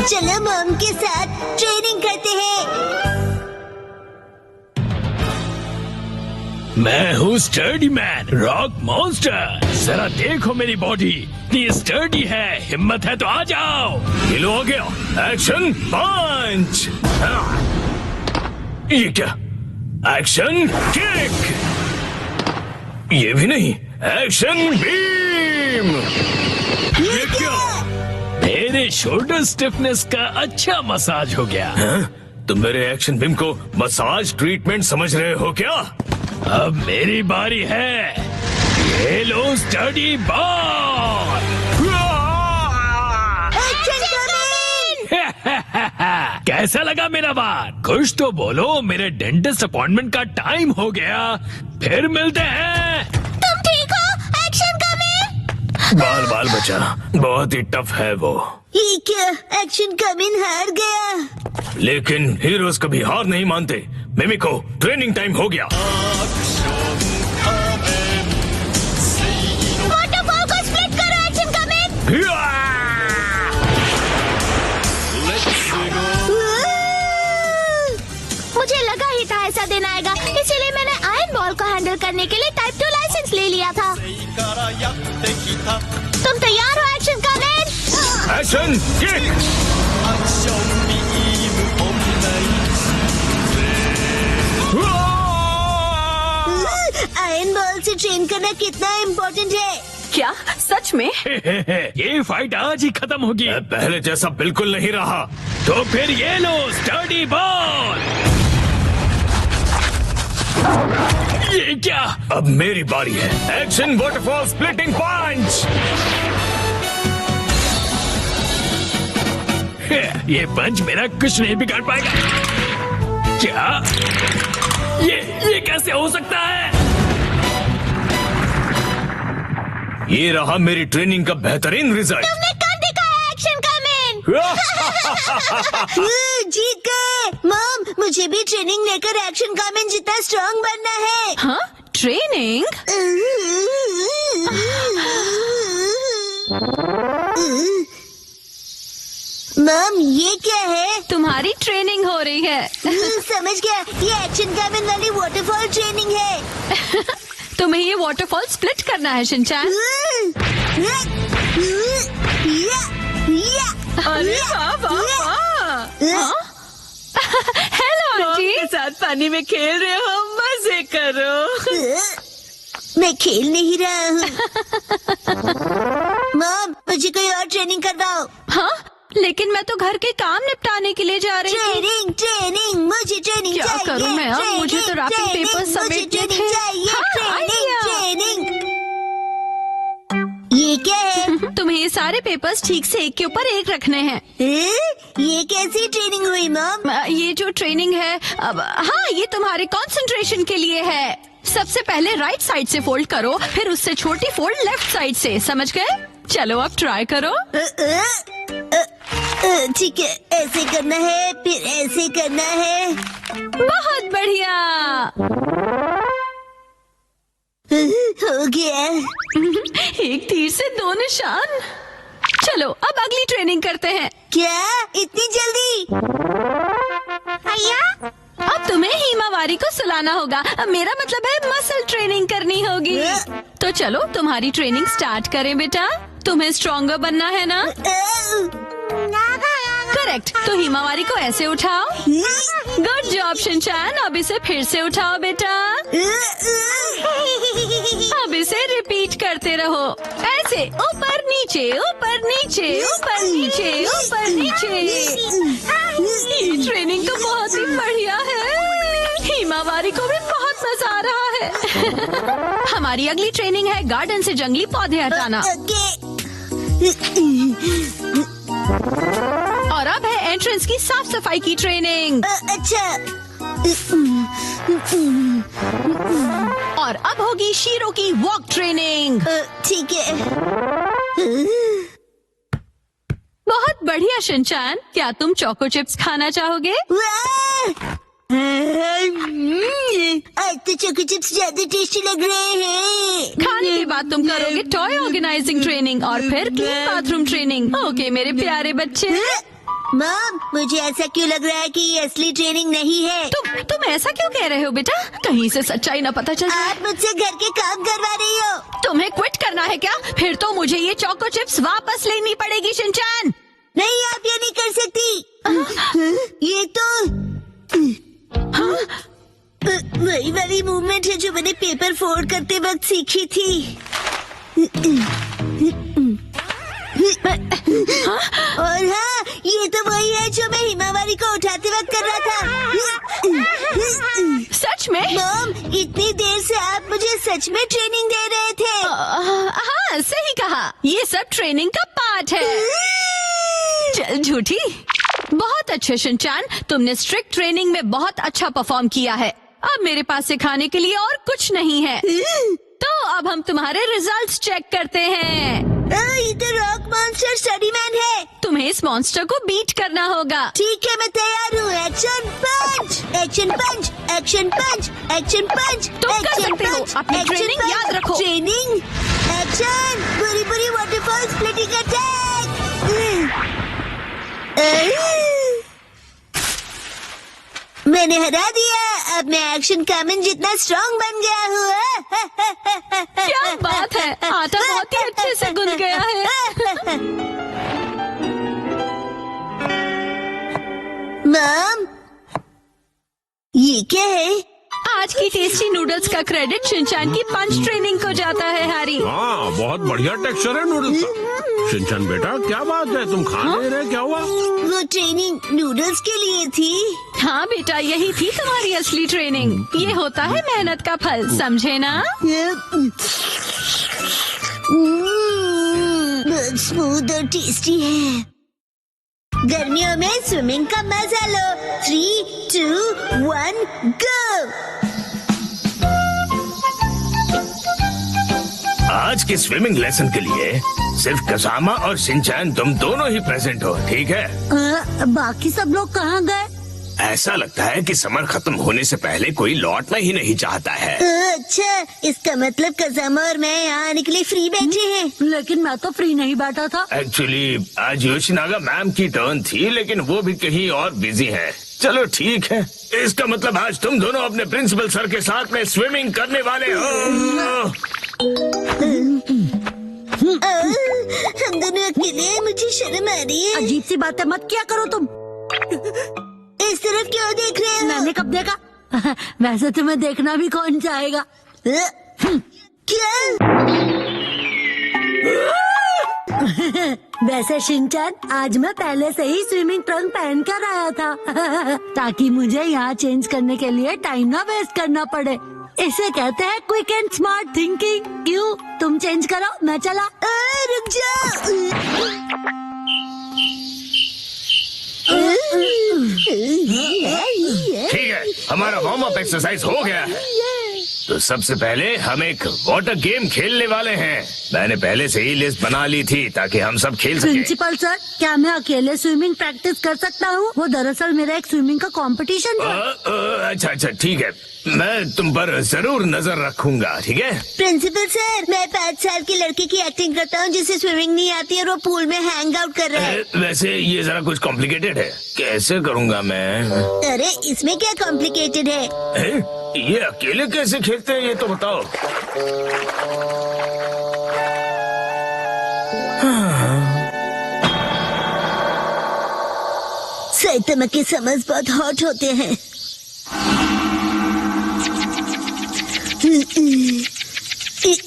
चलो मॉम के साथ ट्रेनिंग करते हैं। मैं हूँ स्टर्डी मैन, रॉक मॉन्स्टर। जरा देखो मेरी बॉडी कितनी स्टर्डी है। हिम्मत है तो आ जाओ। ये लो आ गया। एक्शन पंच। ये क्या? Action kick. ये भी नहीं। Action beam. ये क्या? मेरे शोल्डर स्टिफनेस का अच्छा मसाज हो गया। तुम मेरे एक्शन बीम को मसाज ट्रीटमेंट समझ रहे हो क्या? अब मेरी बारी है। ये लो स्टडी बॉल। कैसा लगा मेरा बार? कुछ तो बोलो। मेरे डेंटिस्ट अपॉइंटमेंट का टाइम हो गया। फिर मिलते हैं। तुम ठीक हो? Action coming. बाल बाल बचा, बहुत ही टफ है वो। ये क्या? एक्शन कमिंग हार गया। लेकिन हीरोज कभी हार नहीं मानते। मिमिको, ट्रेनिंग टाइम हो गया। वाटरफॉल को स्प्लिट करो। Action coming. मुझे लगा ही था ऐसा दिन आएगा, इसीलिए मैंने आयरन बॉल को हैंडल करने के लिए टाइप 2 लाइसेंस ले लिया था। तुम तैयार हो? Action coming. Action kick. Iron ball से ट्रेन करना कितना इम्पोर्टेंट है। क्या सच में? ये फाइट आज ही खत्म होगी। पहले जैसा बिल्कुल नहीं रहा। तो फिर ये लो स्टडी बॉल। ये क्या? अब मेरी बारी है। एक्शन वाटरफॉल स्प्लिटिंग पंच। ये पंच मेरा कुछ नहीं बिगाड़ पाएगा। क्या? ये कैसे हो सकता है? ये रहा मेरी ट्रेनिंग का बेहतरीन रिजल्ट। तुमने कर दिखाया। Action coming. जीत गए। मॉम, मुझे भी ट्रेनिंग लेकर एक्शन कमिंग जितना स्ट्रॉन्ग बनना है। हाँ, ट्रेनिंग? मॉम, ये क्या है? तुम्हारी ट्रेनिंग हो रही है। समझ गया, ये एक्शन कमिंग वाली वाटरफॉल ट्रेनिंग है। तुम्हें ये वाटरफॉल स्प्लिट करना है शिनचैन। अरे वाह वाह वाह। Hello aunty. के साथ पानी में खेल रहे हो, मजे करो। मैं खेल नहीं रहा हूँ। मॉम, मुझे कोई और ट्रेनिंग करवाओ। हाँ, लेकिन मैं तो घर के काम निपटाने के लिए जा रही हूँ। ट्रेनिंग ट्रेनिंग, मुझे ट्रेनिंग क्या चाहिए। करूँ मैं अब? मुझे तो रैपिंग पेपर समेटने थे। हाँ, आइडिया। ट्रेनिंग। ये क्या है? तुम्हें ये सारे पेपर्स ठीक से एक के ऊपर एक रखने हैं। ये कैसी ट्रेनिंग हुई मॉम? ये जो ट्रेनिंग है, अब हाँ, ये तुम्हारे कंसंट्रेशन के लिए है। सबसे पहले राइट साइड से फोल्ड करो, फिर उससे छोटी फोल्ड लेफ्ट साइड से। समझ गए? चलो अब ट्राई करो। ठीक है, ऐसे करना है, फिर ऐसे करना है। बहुत बढ़िया। हो गया। एक तीर से दो निशान। चलो अब अगली ट्रेनिंग करते हैं। क्या इतनी जल्दी? भैया, अब तुम्हें हिमावारी को सुलाना होगा। अब मेरा मतलब है मसल ट्रेनिंग करनी होगी। तो चलो तुम्हारी ट्रेनिंग स्टार्ट करें बेटा। तुम्हें स्ट्रॉन्गर बनना है ना? करेक्ट। तो हिमावारी को ऐसे उठाओ। Good job Shinchan. अब इसे फिर से उठाओ बेटा। अब इसे रिपीट करते रहो। ऐसे ऊपर नीचे ऊपर नीचे ऊपर नीचे ऊपर नीचे। ये ट्रेनिंग तो बहुत ही बढ़िया है। हिमावारी को भी बहुत मजा आ रहा है। हमारी अगली ट्रेनिंग है गार्डन से जंगली पौधे हटाना। और अब है एंट्रेंस की साफ सफाई की ट्रेनिंग। अच्छा। और अब होगी शीरो की वॉक ट्रेनिंग। ठीक है। बहुत बढ़िया शिनचैन। क्या तुम चोको चिप्स खाना चाहोगे? आज तो चोको चिप्स ज्यादा टेस्टी लग रहे हैं। खाने के बाद तुम करोगे टॉय ऑर्गेनाइजिंग ट्रेनिंग और फिर क्लीन बाथरूम ट्रेनिंग। ओके मेरे प्यारे बच्चे। मॉम, मुझे ऐसा क्यों लग रहा है कि ये असली ट्रेनिंग नहीं है? तुम ऐसा क्यों कह रहे हो बेटा? कहीं से सच्चाई न पता चल जाए। आप मुझसे घर के काम करवा रही हो। तुम्हें क्विट करना है क्या? फिर तो मुझे ये चोको चिप्स वापस लेनी पड़ेगी शिनचैन। नहीं, आप ये नहीं कर सकती। ये तो वही वाली मूवमेंट है जो मैंने पेपर फोल्ड करते वक्त सीखी थी। और हाँ, ये तो वही है जो मैं हिमावारी को उठाते वक्त कर रहा था। सच में? मॉम, इतनी देर से आप मुझे सच में ट्रेनिंग दे रहे थे। हाँ, सही कहा। ये सब ट्रेनिंग का पार्ट है। चल झूठी। बहुत अच्छे शिनचैन, तुमने स्ट्रिक्ट ट्रेनिंग में बहुत अच्छा परफॉर्म किया है। अब मेरे पास सिखाने के लिए और कुछ नहीं है। तो अब हम तुम्हारे रिजल्ट्स चेक करते हैं। ये तो रॉक मॉन्स्टर स्टडी मैन है। तुम्हें इस मॉन्स्टर को बीट करना होगा। ठीक है, मैं तैयार हूँ। एक्शन पंच, एक्शन पंच, एक्शन पंच, एक्शन पंच। तुम कर सकते हो। अपनी ट्रेनिंग याद रखो। ट्रेनिंग, एक्शन, बुरी बुरी वाटरफॉल स्प्लिटिंग अटैक। मैंने हरा दिया। अब मैं एक्शन कामिन जितना स्ट्रांग बन गया हूँ। क्या बात है, आटा बहुत ही अच्छे से गुन गया है। मॉम, ये क्या है? आज की टेस्टी नूडल्स का क्रेडिट शिनचैन की पंच ट्रेनिंग को जाता है हैरी। हाँ, बहुत बढ़िया टेक्सचर है नूडल्स का। शिनचैन बेटा, क्या बात है, तुम खा नहीं रहे, क्या हुआ? वो ट्रेनिंग नूडल्स के लिए थी। हाँ बेटा, यही थी तुम्हारी असली ट्रेनिंग। ये होता है मेहनत का फल, समझे ना? बहुत स्मूथ और टेस्टी है। गर्मियों में स्विमिंग का मजा लो। 3, 2, 1, गो। आज के स्विमिंग लेसन के लिए सिर्फ कसामा और शिनचैन तुम दोनों ही प्रेजेंट हो, ठीक है? बाकी सब लोग कहाँ गए? ऐसा लगता है कि समर खत्म होने से पहले कोई लौटना ही नहीं चाहता है। अच्छा, इसका मतलब कसामा और मैं यहाँ आने के लिए फ्री बैठे हैं। लेकिन मैं तो फ्री नहीं बैठा था। एक्चुअली आज योशिनागा मैम की टर्न थी, लेकिन वो भी कहीं और बिजी है। चलो ठीक है, इसका मतलब आज तुम दोनों अपने प्रिंसिपल सर के साथ में स्विमिंग करने वाले हो। हम दोनों अकेले हैं, मुझे शर्म आ रही है। अजीब सी बातें मत किया करो तुम। इस तरफ क्यों देख रहे हो? मैंने कब देखा? वैसे तुम्हें देखना भी कौन चाहेगा। क्या? वैसे शिनचैन, आज मैं पहले से ही स्विमिंग ट्रंक पहन कर आया था ताकि मुझे यहाँ चेंज करने के लिए टाइम ना वेस्ट करना पड़े। इसे कहते हैं क्विक एंड स्मार्ट थिंकिंग। क्यों, तुम चेंज करो, मैं चला। रुक जाओ। ठीक है, हमारा वार्म अप एक्सरसाइज हो गया है। तो सबसे पहले हम एक वाटर गेम खेलने वाले हैं। मैंने पहले से ही लिस्ट बना ली थी ताकि हम सब खेल सकें। प्रिंसिपल सर, क्या मैं अकेले स्विमिंग प्रैक्टिस कर सकता हूँ? वो दरअसल मेरा एक स्विमिंग का कंपटीशन है। अच्छा ठीक है, मैं तुम पर जरूर नजर रखूंगा, ठीक है? प्रिंसिपल सर, मैं 5 साल के लड़के की एक्टिंग करता हूँ जिसे स्विमिंग नहीं आती और वो पूल में हैंग आउट कर रहा है। वैसे ये जरा कुछ कॉम्प्लिकेटेड है, कैसे करूँगा मैं? अरे इसमें क्या कॉम्प्लिकेटेड है? ये अकेले कैसे खेलते हैं, ये तो बताओ। साइतामा के समर्स बहुत हॉट होते हैं।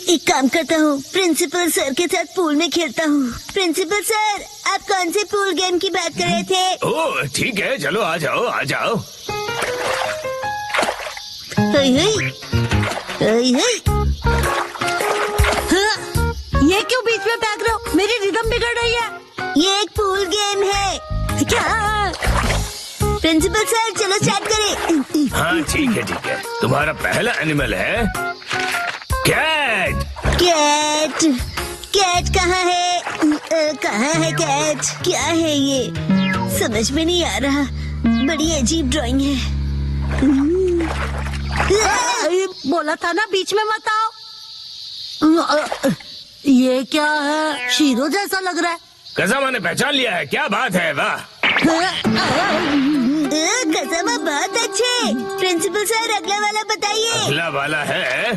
एक काम करता हूँ, प्रिंसिपल सर के साथ पूल में खेलता हूँ। प्रिंसिपल सर, आप कौन से पूल गेम की बात कर रहे थे? ओह ठीक है, चलो आ जाओ आ जाओ। ये क्यों बीच में फेंक रहे हो? मेरी रिदम बिगड़ रही है। ये एक पूल गेम है। क्या? प्रिंसिपल सर, चलो स्टार्ट करें। हाँ ठीक है। तुम्हारा पहला एनिमल है कैट। कैट? कैट कहाँ है? कहाँ है कैट? क्या है ये? समझ में नहीं आ रहा। बड़ी अजीब ड्राइंग है। बोला था ना बीच में मत आओ। ये क्या है? शीरो जैसा लग रहा है। कसामा ने पहचान लिया है, क्या बात है, वाह। कसम बहुत अच्छे। प्रिंसिपल सर अगला वाला बताइए। अगला वाला है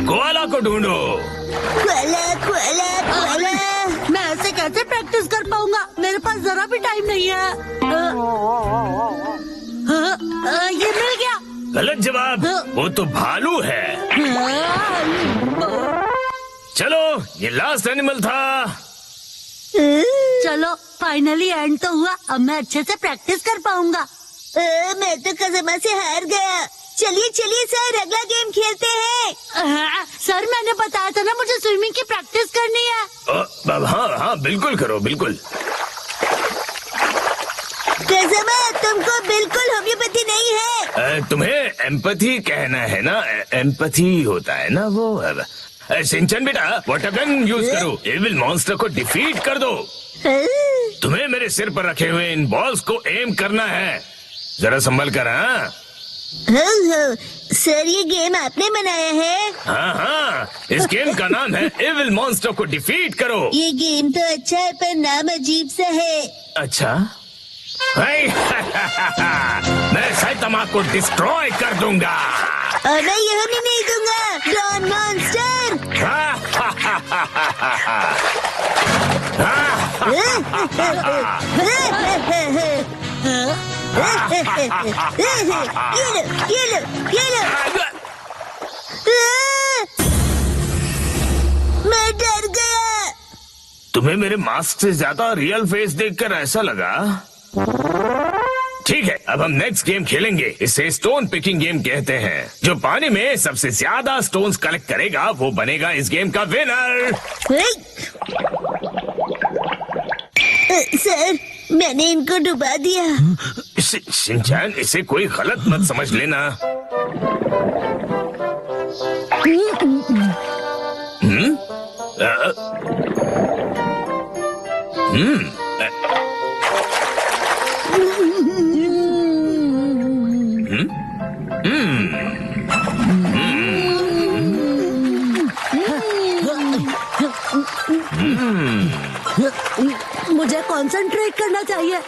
कोआला को ढूंढो। Cola Cola Cola. मैं ऐसे कैसे प्रैक्टिस कर पाऊंगा? मेरे पास जरा भी टाइम नहीं है। ये मिल गया। गलत जवाब, वो तो भालू है। चलो ये लास्ट एनिमल था। चलो फाइनली एंड तो हुआ। अब मैं अच्छे से प्रैक्टिस कर पाऊंगा। मैं तो कसम से हार गया। चलिए चलिए सर अगला गेम खेलते हैं। सर मैंने बताया था ना मुझे स्विमिंग की प्रैक्टिस करनी है। हाँ हाँ बिल्कुल करो बिल्कुल। कसम तुमको बिल्कुल होम्योपैथी नहीं है। तुम्हें एम्पैथी कहना है ना? एम्पैथी होता है ना वो। सिंचन बेटा वाटर गन यूज करो। एविल मॉन्स्टर को डिफीट कर दो। तुम्हें मेरे सिर पर रखे हुए इन बॉल्स को एम करना है। जरा संभल कर। हाँ सर ये गेम आपने बनाया है? हाँ हाँ, इस गेम का नाम है एविल मॉन्स्टर को डिफीट करो। ये गेम तो अच्छा है पर नाम अजीब सा है। अच्छा मैं साइतामा को डिस्ट्रॉय कर दूंगा। और मैं यह नहीं दूंगा। Don monster. ये लो। मैं डर गया। तुम्हें मेरे मास्क से ज्यादा रियल फेस देखकर ऐसा लगा? ठीक है, अब हम नेक्स्ट गेम खेलेंगे। इसे स्टोन पिकिंग गेम कहते हैं। जो पानी में सबसे ज्यादा स्टोन्स कलेक्ट करेगा वो बनेगा इस गेम का विनर। सर मैंने इनको डुबा दिया। शिनचैन इसे कोई गलत मत समझ लेना। मुझे कंसंट्रेट करना चाहिए।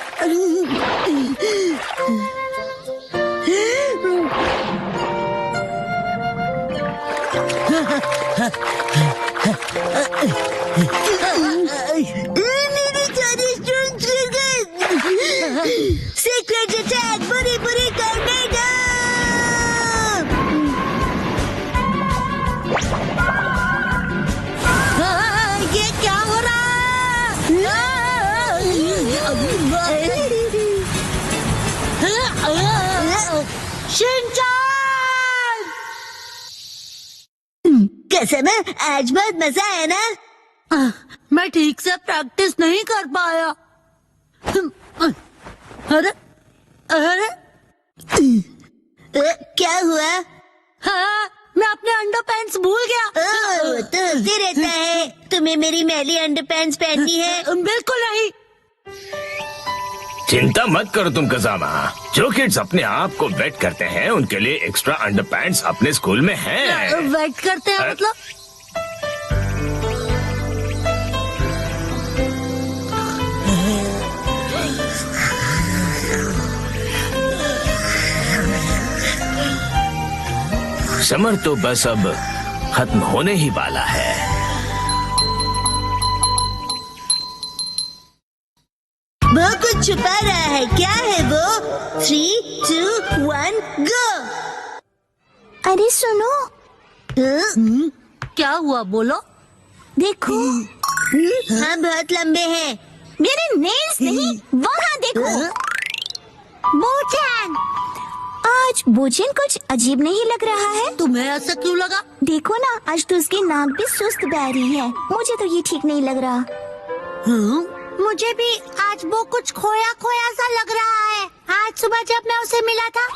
मेरी सारी स्टोन्स गिर गए। सीक्रेट अटैक बुरी बुरी करने दो। ये क्या हो रहा है? शिनचान! कसम आज बहुत मजा आया ना। मैं ठीक से प्रैक्टिस नहीं कर पाया। अरे अरे क्या हुआ? हाँ, मैं अपने अंडरपैंट्स भूल गया। तो होते रहता है। तुम्हें मेरी मैली अंडरपैंट्स पहननी है? बिल्कुल नहीं। चिंता मत करो तुम कजामा। जो किड्स अपने आप को वेट करते हैं उनके लिए एक्स्ट्रा अंडरपैंट्स अपने स्कूल में हैं। वेट करते हैं मतलब? समर तो बस अब खत्म होने ही वाला है। वो कुछ छुपा रहा है। क्या है वो? 3, 2, 1 गो। अरे सुनो। क्या हुआ बोलो? देखो। हाँ बहुत लंबे हैं। मेरे नेल्स नहीं, वहाँ देखो। बोचैन। आज बोचैन कुछ अजीब नहीं लग रहा है। तुम्हें ऐसा क्यों लगा? देखो ना, आज तो उसकी नाक भी सुस्त बह रही है। मुझे तो ये ठीक नहीं लग रहा। मुझे भी आज वो कुछ खोया खोया सा लग रहा है। आज सुबह जब मैं उसे मिला था।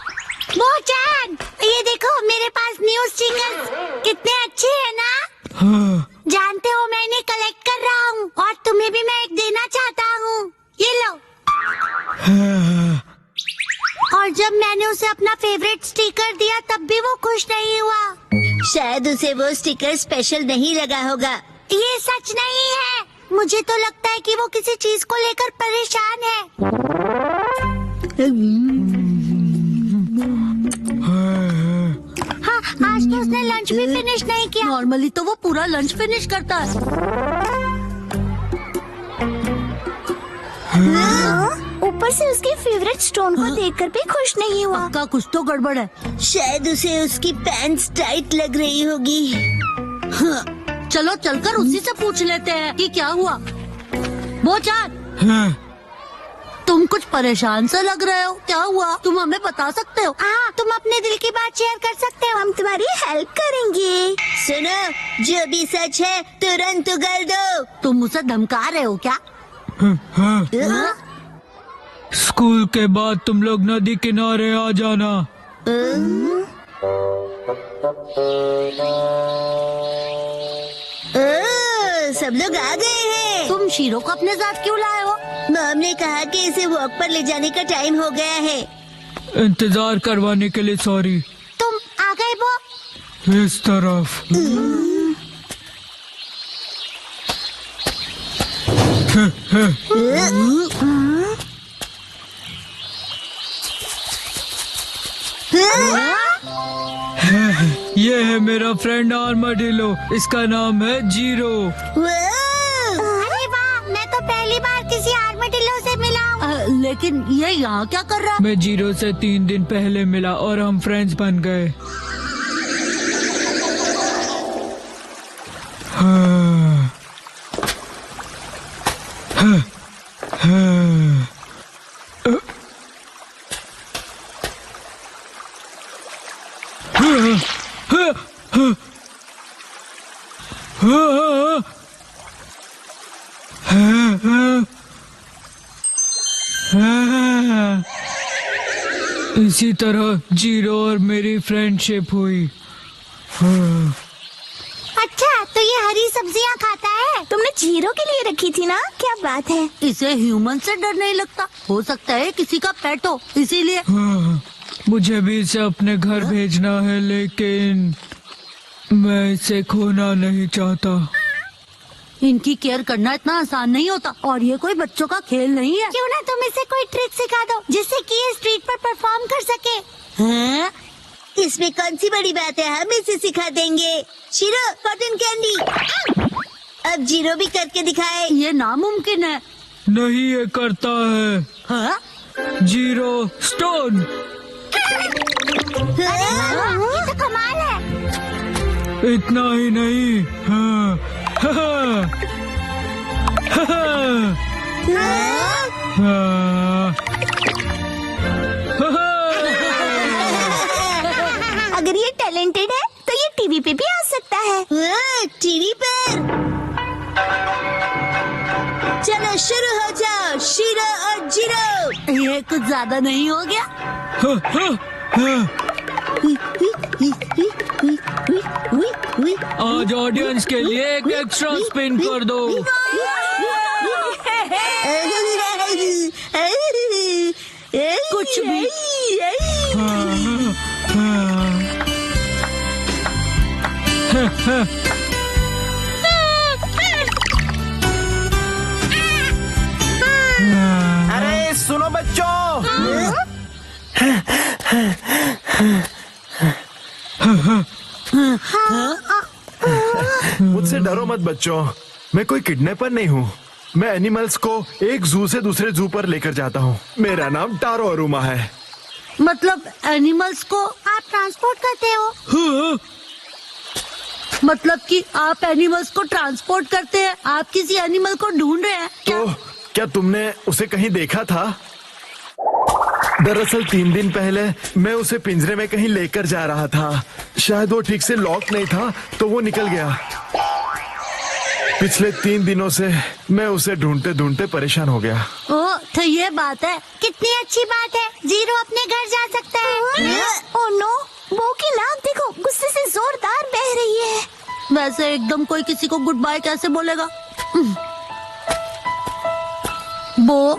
बोचैन, ये देखो मेरे पास न्यू स्टिकर्स कितने अच्छे हैं ना। जानते हो मैं इन्हें कलेक्ट कर रहा हूँ और तुम्हें भी मैं एक देना चाहता हूँ। ये लो। और जब मैंने उसे अपना फेवरेट स्टिकर दिया तब भी वो खुश नहीं हुआ। शायद उसे वो स्टिकर स्पेशल नहीं लगा होगा। ये सच नहीं है। मुझे तो लगता है कि वो किसी चीज को लेकर परेशान है। हाँ, आज तो उसने लंच भी फिनिश नहीं किया। नॉर्मली तो वो पूरा लंच फिनिश करता है। ऊपर से उसके फेवरेट स्टोन को देखकर भी खुश नहीं हुआ। पक्का कुछ तो गड़बड़ है। शायद उसे उसकी पैंट्स टाइट लग रही होगी। चलो चलकर उसी से पूछ लेते हैं कि क्या हुआ। वो चार, तुम कुछ परेशान सा लग रहे हो, क्या हुआ? तुम हमें बता सकते हो? हाँ, तुम अपने दिल की बात शेयर कर सकते हो, हम तुम्हारी हेल्प करेंगे। सुनो, जो भी सच है तुरंत उगल दो। तुम उसे धमका रहे हो क्या? हाँ? स्कूल के बाद तुम लोग नदी किनारे आ जाना। सब लोग आ गए हैं। तुम शीरो को अपने साथ क्यों लाए हो? मॉम ने कहा कि इसे वॉक पर ले जाने का टाइम हो गया है। इंतजार करवाने के लिए सॉरी। तुम आ गए वो? इस तरफ। ये है मेरा फ्रेंड आर्माडिलो, इसका नाम है जीरो। अरे वाह, मैं तो पहली बार किसी आर्माडिलो से मिला हूँ। लेकिन ये यहाँ क्या कर रहा है? मैं जीरो से 3 दिन पहले मिला और हम फ्रेंड्स बन गए। इसी तरह जीरो और मेरी फ्रेंडशिप हुई। अच्छा, तो ये हरी सब्जियाँ खाता है? तुमने जीरो के लिए रखी थी ना? क्या बात है। इसे ह्यूमन से डर नहीं लगता? हो सकता है किसी का पेट हो, इसीलिए। मुझे भी इसे अपने घर भेजना है, लेकिन मैं इसे खोना नहीं चाहता। इनकी केयर करना इतना आसान नहीं होता, और ये कोई बच्चों का खेल नहीं है। क्यों ना तुम इसे कोई ट्रिक सिखा दो जिससे कि ये स्ट्रीट पर परफॉर्म कर सके। हैं? इसमें कौन सी बड़ी बात है, हम इसे सिखा देंगे। Shero, cotton candy. अब जीरो भी करके दिखाए। ये नामुमकिन है। नहीं, ये करता है। हाँ? Zero stone. ये तो कमाल है। इतना ही नहीं। हाँ, हाँ, हाँ, अगर ये टैलेंटेड है तो ये टीवी पे भी आ सकता है। टीवी पर? चलो शुरू हो जाओ, शीरो और जीरो। ये कुछ ज्यादा नहीं हो गया? आज ऑडियंस के लिए एक एक्स्ट्रा स्पिन कर दो। कुछ भी। अरे सुनो बच्चों, मुझसे डरो मत बच्चों, मैं कोई किडनैपर नहीं हूँ। मैं एनिमल्स को एक जू से दूसरे जू पर लेकर जाता हूँ। मेरा नाम टारो अरुमा है। मतलब एनिमल्स को आप ट्रांसपोर्ट करते हो? मतलब कि आप एनिमल्स को ट्रांसपोर्ट करते हैं? आप किसी एनिमल को ढूंढ रहे हैं क्या? तो क्या तुमने उसे कहीं देखा था? दरअसल 3 दिन पहले मैं उसे पिंजरे में कहीं लेकर जा रहा था। शायद वो ठीक से लॉक नहीं था तो वो निकल गया। पिछले 3 दिनों से मैं उसे ढूंढते ढूंढते परेशान हो गया। ओह, तो ये बात है। कितनी अच्छी बात है, जीरो अपने घर जा सकता है। ओह नो, वो की नाक देखो, गुस्से से जोरदार बह रही है। वैसे एकदम कोई किसी को गुड बाय कैसे बोलेगा? वो,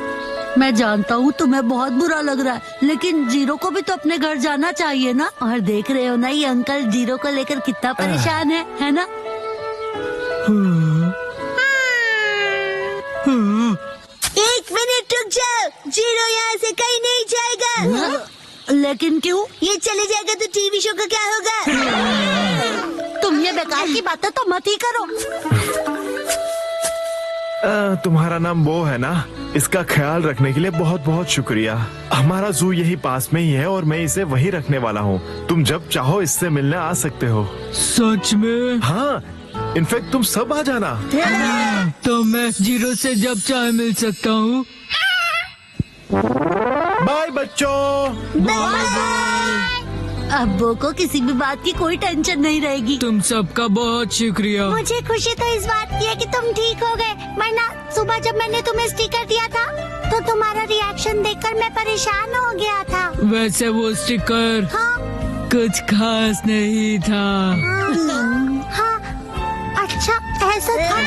मैं जानता हूँ तुम्हें बहुत बुरा लग रहा है, लेकिन जीरो को भी तो अपने घर जाना चाहिए ना। और देख रहे हो ना ये अंकल जीरो को लेकर कितना परेशान है ना? लेकिन क्यों? ये चले जाएगा तो टीवी शो का क्या होगा? तुम ये बेकार की बातें तो मत ही करो। तुम्हारा नाम वो है ना? इसका ख्याल रखने के लिए बहुत बहुत शुक्रिया। हमारा जू यही पास में ही है और मैं इसे वही रखने वाला हूँ। तुम जब चाहो इससे मिलने आ सकते हो। सच में? हाँ, इनफैक्ट तुम सब आ जाना। तो मैं जीरो से जब चाहे मिल सकता हूँ। बाय बच्चों। अब्बू को किसी भी बात की कोई टेंशन नहीं रहेगी। तुम सबका बहुत शुक्रिया। मुझे खुशी तो इस बात की है कि तुम ठीक हो गए, वरना सुबह जब मैंने तुम्हें स्टिकर दिया था तो तुम्हारा रिएक्शन देखकर मैं परेशान हो गया था। वैसे वो स्टिकर हाँ, कुछ खास नहीं था। हाँ, अच्छा ऐसा था।